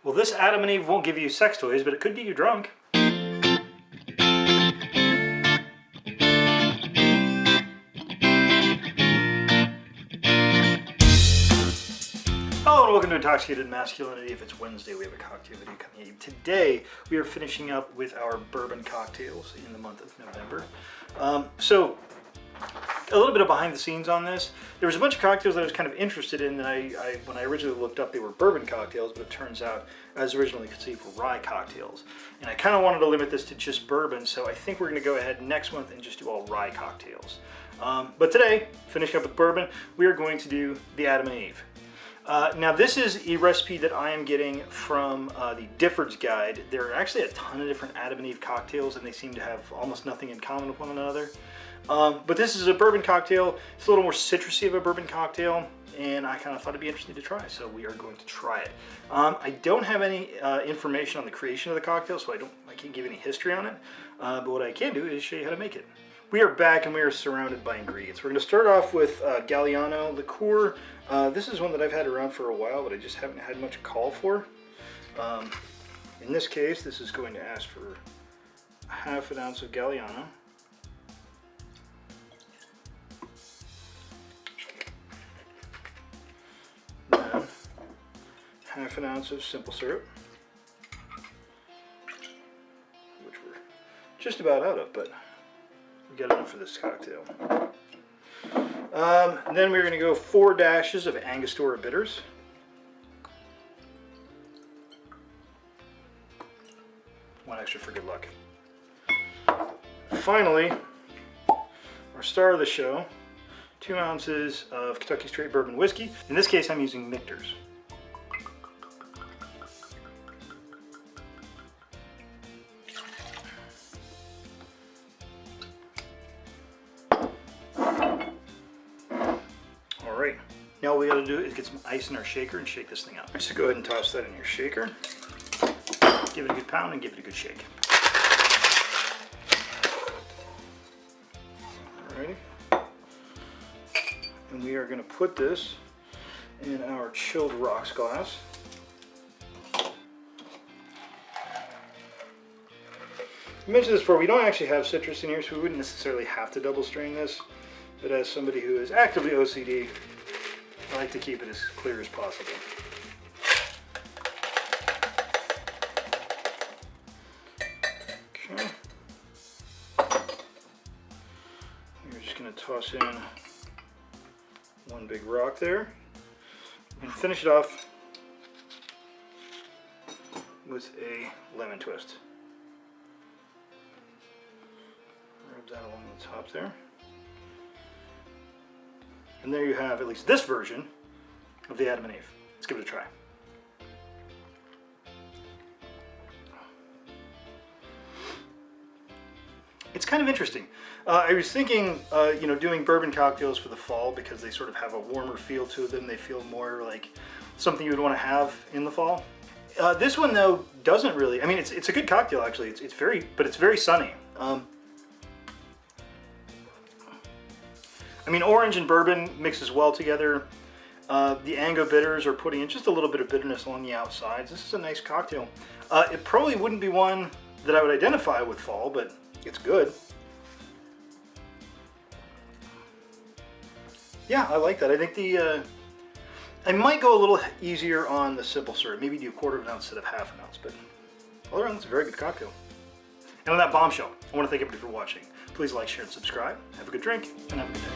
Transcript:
Well, this Adam and Eve won't give you sex toys, but it could get you drunk. Hello and welcome to Intoxicated Masculinity. If it's Wednesday, we have a cocktail video coming at you. Today, we are finishing up with our bourbon cocktails in the month of November. So, a little bit of behind the scenes on this. There was a bunch of cocktails that I was kind of interested in that when I originally looked up, they were bourbon cocktails, but it turns out, as originally conceived, were rye cocktails. And I kind of wanted to limit this to just bourbon, so I think we're going to go ahead next month and just do all rye cocktails. But today, finishing up with bourbon, we are going to do the Adam and Eve. Now this is a recipe that I am getting from the Difford's Guide. There are actually a ton of different Adam and Eve cocktails and they seem to have almost nothing in common with one another. But this is a bourbon cocktail. It's a little more citrusy of a bourbon cocktail and I kind of thought it'd be interesting to try, so we are going to try it. I don't have any information on the creation of the cocktail, so I can't give any history on it. But what I can do is show you how to make it. We are back and we are surrounded by ingredients. We're going to start off with Galliano Liqueur. This is one that I've had around for a while, but I just haven't had much call for. In this case, this is going to ask for half an ounce of Galliano. Then half an ounce of simple syrup, which we're just about out of, but we got enough for this cocktail. And then we're going to go 4 dashes of Angostura bitters. One extra for good luck. Finally, our star of the show, 2 ounces of Kentucky Straight Bourbon Whiskey. In this case, I'm using Michter's. Now all we gotta do is get some ice in our shaker and shake this thing up. So go ahead and toss that in your shaker. Give it a good pound and give it a good shake. Alrighty. And we are gonna put this in our chilled rocks glass. I mentioned this before, we don't actually have citrus in here, so we wouldn't necessarily have to double strain this. But as somebody who is actively OCD, I like to keep it as clear as possible. Okay. We're just going to toss in one big rock there and finish it off with a lemon twist. Rub that along the top there. And there you have at least this version of the Adam and Eve. Let's give it a try. It's kind of interesting. I was thinking, doing bourbon cocktails for the fall because they sort of have a warmer feel to them. They feel more like something you would want to have in the fall. This one though doesn't really. I mean, it's a good cocktail actually. It's very sunny. I mean, orange and bourbon mixes well together. The Ango bitters are putting in just a little bit of bitterness along the outsides. This is a nice cocktail. It probably wouldn't be one that I would identify with fall, but it's good. Yeah, I like that. I think I might go a little easier on the simple syrup. Maybe do a 1/4 ounce instead of half an ounce, but all around, it's a very good cocktail. And on that bombshell, I want to thank everybody for watching. Please like, share, and subscribe. Have a good drink, and have a good day.